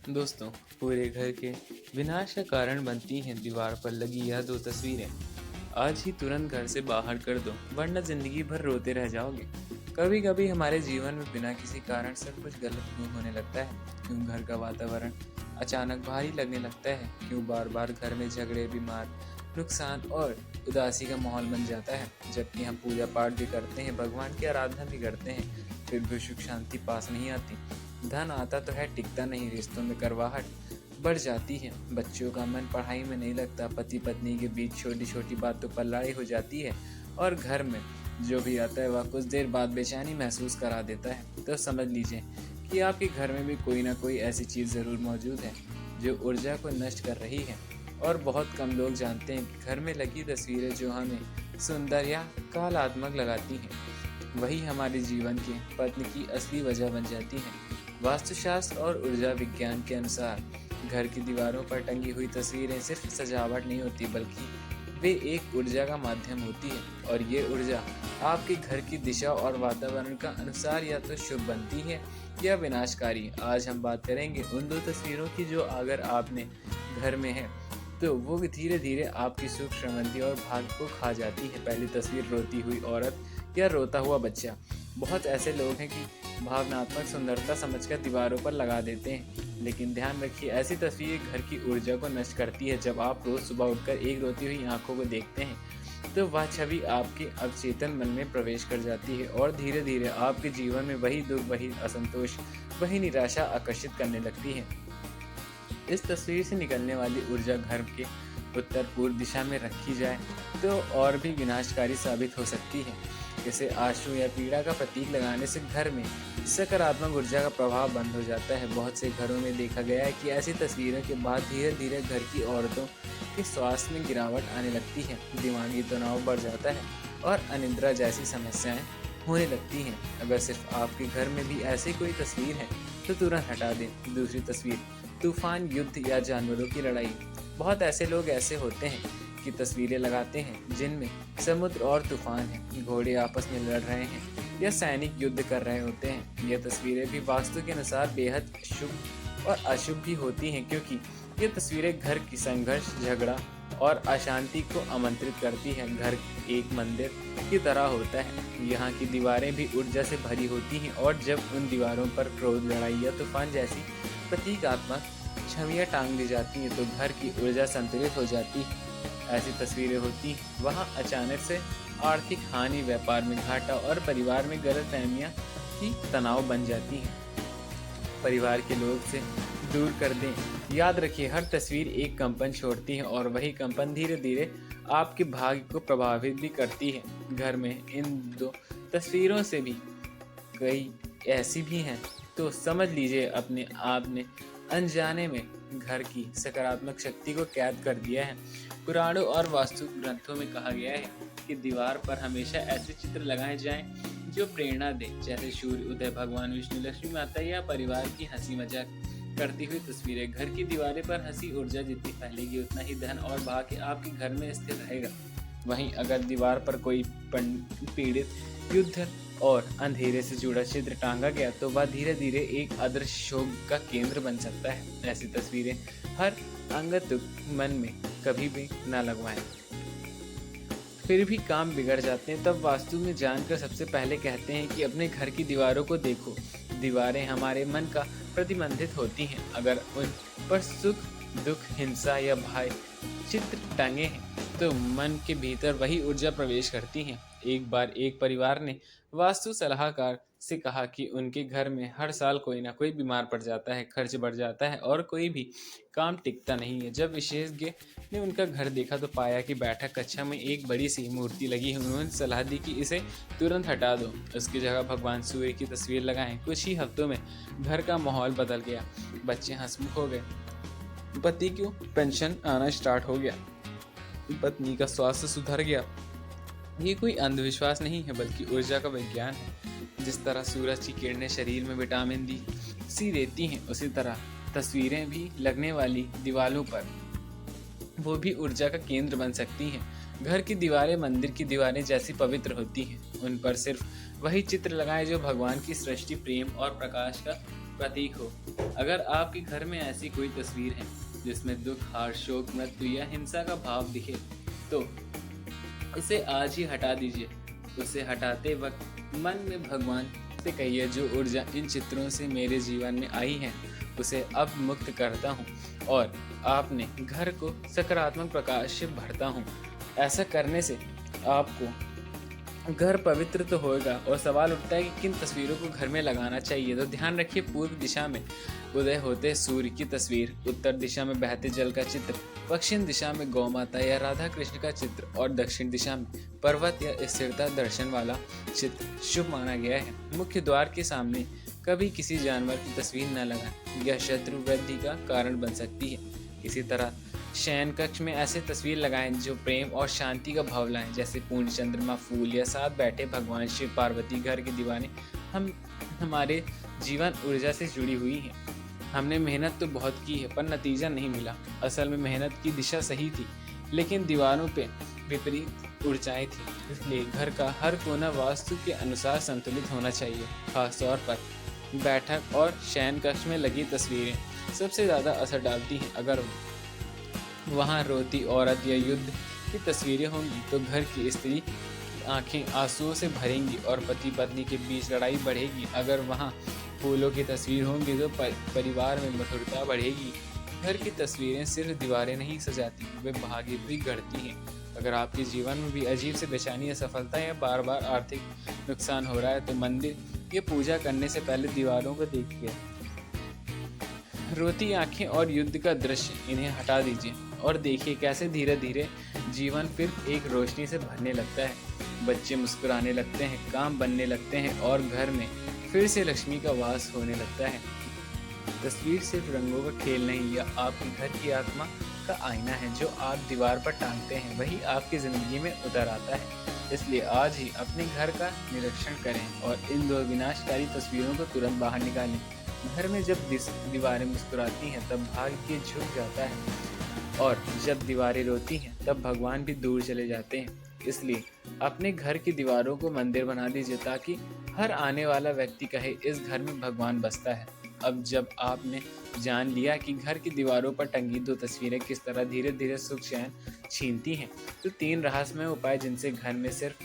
दोस्तों, पूरे घर के विनाश का कारण बनती हैं दीवार पर लगी यह दो तस्वीरें। आज ही तुरंत घर से बाहर कर दो, वरना जिंदगी भर रोते रह जाओगे। कभी कभी हमारे जीवन में बिना किसी कारण सब कुछ गलत क्यों होने लगता है? क्यों घर का वातावरण अचानक भारी लगने लगता है? क्यों बार बार घर में झगड़े, बीमार, नुकसान और उदासी का माहौल बन जाता है? जबकि हम पूजा पाठ भी करते हैं, भगवान की आराधना भी करते हैं, फिर भी सुख शांति पास नहीं आती। धन आता तो है, टिकता नहीं, रिश्तों में करवाहट बढ़ जाती है, बच्चों का मन पढ़ाई में नहीं लगता, पति पत्नी के बीच छोटी छोटी बातों पर लड़ाई हो जाती है और घर में जो भी आता है वह कुछ देर बाद बेचैनी महसूस करा देता है। तो समझ लीजिए कि आपके घर में भी कोई ना कोई ऐसी चीज़ ज़रूर मौजूद है जो ऊर्जा को नष्ट कर रही है। और बहुत कम लोग जानते हैं कि घर में लगी तस्वीरें जो हमें सुंदर या कालात्मक लगाती हैं, वही हमारे जीवन के पतन की असली वजह बन जाती हैं। वास्तुशास्त्र और ऊर्जा विज्ञान के अनुसार घर की दीवारों पर टंगी हुई तस्वीरें सिर्फ सजावट नहीं होती, बल्कि वे एक ऊर्जा का माध्यम होती है। और ये ऊर्जा आपके घर की दिशा और वातावरण का अनुसार या तो शुभ बनती है या विनाशकारी। आज हम बात करेंगे उन दो तस्वीरों की जो अगर आपने घर में है तो वो धीरे धीरे आपकी सुख, समृद्धि और भाग्य को खा जाती है। पहली तस्वीर, रोती हुई औरत या रोता हुआ बच्चा। बहुत ऐसे लोग हैं कि भावनात्मक सुंदरता समझकर दीवारों पर लगा देते हैं, लेकिन ध्यान रखिए ऐसी तस्वीरें घर की ऊर्जा को नष्ट करती है। जब आप रोज सुबह उठकर एक रोती हुई आंखों को देखते हैं तो वह छवि आपके अवचेतन मन में प्रवेश कर जाती है और धीरे धीरे आपके जीवन में वही दुख, वही असंतोष, वही निराशा आकर्षित करने लगती है। इस तस्वीर से निकलने वाली ऊर्जा घर के उत्तर पूर्व दिशा में रखी जाए तो और भी विनाशकारी साबित हो सकती है। इसे आंसू या पीड़ा का प्रतीक लगाने से घर में सकारात्मक ऊर्जा का प्रभाव बंद हो जाता है। बहुत से घरों में देखा गया है कि ऐसी तस्वीरों के बाद धीरे धीरे घर की औरतों के स्वास्थ्य में गिरावट आने लगती है, दिमागी तनाव बढ़ जाता है और अनिद्रा जैसी समस्याएं होने लगती हैं। अगर सिर्फ आपके घर में भी ऐसी कोई तस्वीर है तो तुरंत हटा दें। दूसरी तस्वीर, तूफान, युद्ध या जानवरों की लड़ाई। बहुत ऐसे लोग ऐसे होते हैं कि तस्वीरें लगाते हैं जिनमें समुद्र और तूफान है, घोड़े आपस में लड़ रहे हैं या सैनिक युद्ध कर रहे होते हैं। ये तस्वीरें भी वास्तु के अनुसार बेहद शुभ और अशुभ भी होती हैं, क्योंकि ये तस्वीरें घर की संघर्ष, झगड़ा और अशांति को आमंत्रित करती हैं। घर एक मंदिर की तरह होता है, यहाँ की दीवारें भी ऊर्जा से भरी होती हैं और जब उन दीवारों पर क्रोध, लड़ाई या तूफान जैसी प्रतीकात्मक छवियां टांग दी जाती हैं तो घर की ऊर्जा संतुलित हो जाती है। ऐसी तस्वीरें होती वहाँ अचानक से आर्थिक हानि, व्यापार में घाटा और परिवार में गलतफहमियां की तनाव बन जाती हैं। परिवार के लोग से दूर कर दें। याद रखिए हर तस्वीर एक कंपन छोड़ती है और वही कंपन धीरे धीरे आपके भाग्य को प्रभावित भी करती है। घर में इन दो तस्वीरों से भी कई ऐसी भी हैं तो समझ लीजिए अपने आप ने अनजाने में घर की सकारात्मक शक्ति को कैद कर दिया है। पुराणों और वास्तु ग्रंथों में कहा गया है कि दीवार पर हमेशा ऐसे चित्र लगाए जाएं जो प्रेरणा दें, जैसे सूर्य उदय, भगवान विष्णु, लक्ष्मी माता या परिवार की हंसी मजाक करती हुई तस्वीरें। घर की दीवारें पर हंसी ऊर्जा जितनी फैलेगी उतना ही धन और भाग्य आपके घर में स्थिर रहेगा। वहीं अगर दीवार पर कोई पीड़ित, युद्ध और अंधेरे से जुड़ा चित्र टांगा गया तो वह धीरे धीरे एक अदृश्य शोक का केंद्र बन सकता है। ऐसी तस्वीरें हर अंगत मन में कभी भी ना लगवाएं, फिर भी काम बिगड़ जाते हैं। तब वास्तु में जानकर सबसे पहले कहते हैं कि अपने घर की दीवारों को देखो। दीवारें हमारे मन का प्रतिबंधित होती हैं। अगर उन पर सुख, दुख, हिंसा या भय चित्र टंगे हैं तो मन के भीतर वही ऊर्जा प्रवेश करती है। एक बार एक परिवार ने वास्तु सलाहकार से कहा कि उनके घर में हर साल कोई ना कोई बीमार पड़ जाता है, खर्च बढ़ जाता है और कोई भी काम टिकता नहीं है। जब विशेषज्ञ ने उनका घर देखा तो पाया कि बैठक कक्षा में एक बड़ी सी मूर्ति लगी है। उन्होंने सलाह दी कि इसे तुरंत हटा दो, उसकी जगह भगवान सूर्य की तस्वीर लगाएं। कुछ ही हफ्तों में घर का माहौल बदल गया, बच्चे हंसमुख हो गए, पति को पेंशन आना स्टार्ट हो गया, पत्नी का स्वास्थ्य सुधर गया। ये कोई अंधविश्वास नहीं है बल्कि ऊर्जा का विज्ञान है। जिस तरह सूरज की किरणें शरीर में विटामिन डी सी देती हैं, उसी तरह तस्वीरें भी लगने वाली दीवारों पर वो भी ऊर्जा का केंद्र बन सकती हैं। घर की दीवारें मंदिर की दीवारें जैसी पवित्र होती हैं। उन पर सिर्फ वही चित्र लगाएं जो भगवान की सृष्टि, प्रेम और प्रकाश का प्रतीक हो। अगर आपके घर में ऐसी कोई तस्वीर है जिसमें दुख, हार, शोक, मृत्यु या हिंसा का भाव दिखे, तो उसे आज ही हटा दीजिए। उसे हटाते वक्त मन में भगवान से कहिए, जो ऊर्जा इन चित्रों से मेरे जीवन में आई है उसे अब मुक्त करता हूँ और आपने घर को सकारात्मक प्रकाश से भरता हूँ। ऐसा करने से आपको घर पवित्र तो होगा। और सवाल उठता है कि किन तस्वीरों को घर में लगाना चाहिए। तो ध्यान रखिए, पूर्व दिशा में उदय होते सूर्य की तस्वीर, उत्तर दिशा में बहते जल का चित्र, पश्चिम दिशा में गौ माता या राधा कृष्ण का चित्र और दक्षिण दिशा में पर्वत या स्थिरता दर्शन वाला चित्र शुभ माना गया है। मुख्य द्वार के सामने कभी किसी जानवर की तस्वीर न लगाएं, यह शत्रु वृद्धि का कारण बन सकती है। इसी तरह शयन कक्ष में ऐसे तस्वीर लगाएं जो प्रेम और शांति का भाव लाएं, जैसे पूर्ण चंद्रमा, फूल या साथ बैठे भगवान शिव, पार्वती। घर की दीवारें हमारे जीवन ऊर्जा से जुड़ी हुई हैं। हमने मेहनत तो बहुत की है पर नतीजा नहीं मिला। असल में मेहनत की दिशा सही थी, लेकिन दीवारों पे विपरीत ऊर्जाएं थी। इसलिए घर का हर कोना वास्तु के अनुसार संतुलित होना चाहिए। खासतौर पर बैठक और शयन कक्ष में लगी तस्वीरें सबसे ज़्यादा असर डालती हैं। अगर वहाँ रोती औरत या युद्ध की तस्वीरें होंगी तो घर की स्त्री की आंखें आंसुओं से भरेंगी और पति पत्नी के बीच लड़ाई बढ़ेगी। अगर वहाँ फूलों की तस्वीर होंगी तो परिवार में मधुरता बढ़ेगी। घर की तस्वीरें सिर्फ दीवारें नहीं सजाती, वे भाग्य भी गढ़ती हैं। अगर आपके जीवन में भी अजीब से बेचैनी, असफलता या बार बार आर्थिक नुकसान हो रहा है तो मंदिर या पूजा करने से पहले दीवारों को देखिए। रोती आंखें और युद्ध का दृश्य, इन्हें हटा दीजिए और देखिए कैसे धीरे धीरे जीवन फिर एक रोशनी से भरने लगता है। बच्चे मुस्कुराने लगते हैं, काम बनने लगते हैं और घर में फिर से लक्ष्मी का वास होने लगता है। तस्वीर सिर्फ रंगों का खेल नहीं, यह आपके घर की आत्मा का आईना है। जो आप दीवार पर टांगते हैं वही आपकी ज़िंदगी में उतर आता है। इसलिए आज ही अपने घर का निरीक्षण करें और इन दो विनाशकारी तस्वीरों को तुरंत बाहर निकालें। घर में जब दीवारें मुस्कुराती हैं तब भाग्य झुक जाता है और जब दीवारें रोती हैं तब भगवान भी दूर चले जाते हैं। इसलिए अपने घर की दीवारों को मंदिर बना दीजिए ताकि हर आने वाला व्यक्ति कहे, इस घर में भगवान बसता है। अब जब आपने जान लिया कि घर की दीवारों पर टंगी दो तस्वीरें किस तरह धीरे धीरे सुख चैन छीनती हैं, तो 3 रहस्यमय उपाय जिनसे घर में सिर्फ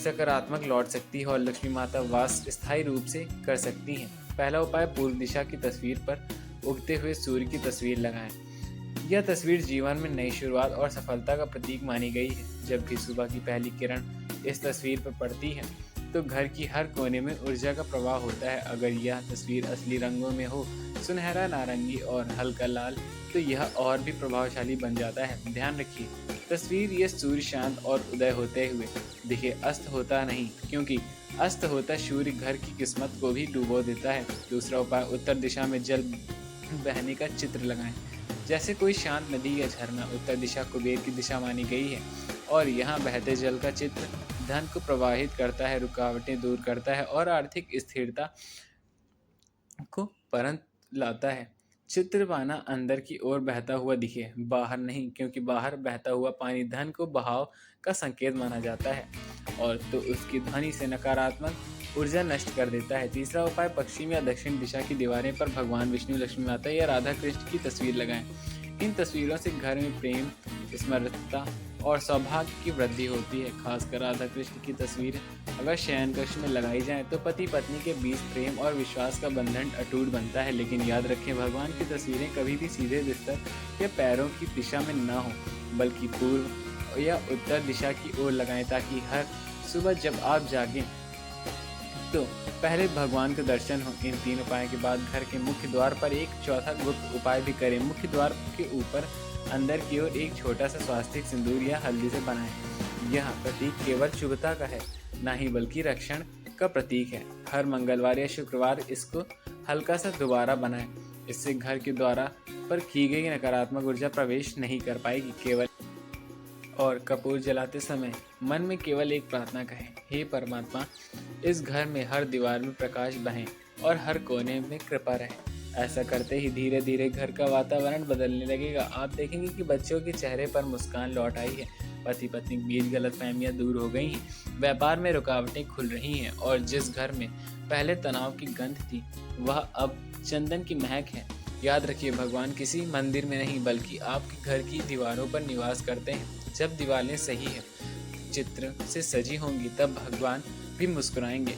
सकारात्मक लौट सकती है और लक्ष्मी माता वास स्थायी रूप से कर सकती हैं। पहला उपाय, पूर्व दिशा की तस्वीर पर उगते हुए सूर्य की तस्वीर लगाएं। यह तस्वीर जीवन में नई शुरुआत और सफलता का प्रतीक मानी गई है। जब भी सुबह की पहली किरण इस तस्वीर पर पड़ती है तो घर की हर कोने में ऊर्जा का प्रवाह होता है। अगर यह तस्वीर असली रंगों में हो, सुनहरा नारंगी और हल्का लाल, तो यह और भी प्रभावशाली बन जाता है। ध्यान रखिए, तस्वीर ये सूर्य शांत और उदय होते हुए दिखे, अस्त होता नहीं, क्योंकि अस्त होता सूर्य घर की किस्मत को भी डुबो देता है। दूसरा उपाय, उत्तर दिशा में जल बहने का चित्र लगाएं, जैसे कोई शांत नदी या झरना। उत्तर दिशा कुबेर की दिशा मानी गई है और यहाँ बहते जल का चित्र धन को प्रवाहित करता है, रुकावटें दूर करता है और आर्थिक स्थिरता को परंत लाता है। चित्र पाना अंदर की ओर बहता हुआ दिखे, बाहर नहीं, क्योंकि बाहर बहता हुआ पानी धन को बहाव का संकेत माना जाता है और तो उसकी ध्वनि से नकारात्मक ऊर्जा नष्ट कर देता है। तीसरा उपाय, पश्चिम या दक्षिण दिशा की दीवारें पर भगवान विष्णु, लक्ष्मी माता या राधा कृष्ण की तस्वीर लगाएं। इन तस्वीरों से घर में प्रेम, स्मृतता और सौभाग्य की वृद्धि होती है। खासकर राधा कृष्ण की तस्वीर अगर शयन कक्ष में लगाई जाए तो पति पत्नी के बीच प्रेम और विश्वास का बंधन अटूट बनता है। लेकिन याद रखें, भगवान की तस्वीरें कभी भी सीधे बिस्तर या पैरों की दिशा में न हो, बल्कि पूर्व या उत्तर दिशा की ओर लगाएं, ताकि हर सुबह जब आप जागें तो पहले भगवान का दर्शन हो। इन 3 उपायों के बाद घर के मुख्य द्वार पर एक चौथा गुप्त उपाय भी करें। मुख्य द्वार के ऊपर अंदर की ओर एक छोटा सा स्वास्तिक सिंदूर या हल्दी से बनाएं। यह प्रतीक केवल शुभता का है, ना ही बल्कि रक्षण का प्रतीक है। हर मंगलवार या शुक्रवार इसको हल्का सा दोबारा बनाएं। इससे घर के द्वार पर की गई नकारात्मक ऊर्जा प्रवेश नहीं कर पाएगी। केवल और कपूर जलाते समय मन में केवल एक प्रार्थना कहें, हे परमात्मा, इस घर में हर दीवार में प्रकाश बहे और हर कोने में कृपा रहे। ऐसा करते ही धीरे धीरे घर का वातावरण बदलने लगेगा। आप देखेंगे कि बच्चों के चेहरे पर मुस्कान लौट आई है, पति पत्नी के बीच गलतफहमियां दूर हो गई हैं, व्यापार में रुकावटें खुल रही हैं और जिस घर में पहले तनाव की गंध थी वह अब चंदन की महक है। याद रखिए, भगवान किसी मंदिर में नहीं बल्कि आपके घर की दीवारों पर निवास करते हैं। जब दीवारें सही है चित्र से सजी होंगी तब भगवान भी मुस्कुराएंगे।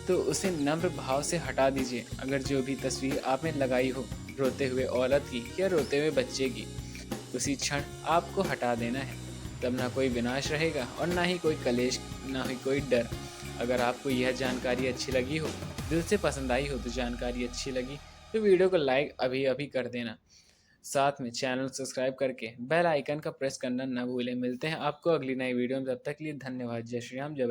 तो उसे नम्र भाव से हटा दीजिए। अगर जो भी तस्वीर आपने लगाई हो रोते हुए औरत की या रोते हुए बच्चे की, उसी क्षण आपको हटा देना है। तब ना कोई विनाश रहेगा और ना ही कोई कलेश, ना ही कोई डर। अगर आपको यह जानकारी अच्छी लगी हो, दिल से पसंद आई हो, तो जानकारी अच्छी लगी तो वीडियो को लाइक अभी अभी कर देना। साथ में चैनल सब्सक्राइब करके बेल आइकन का प्रेस करना ना भूलें। मिलते हैं आपको अगली नई वीडियो में, तब तक के लिए धन्यवाद। जय श्री राम, जय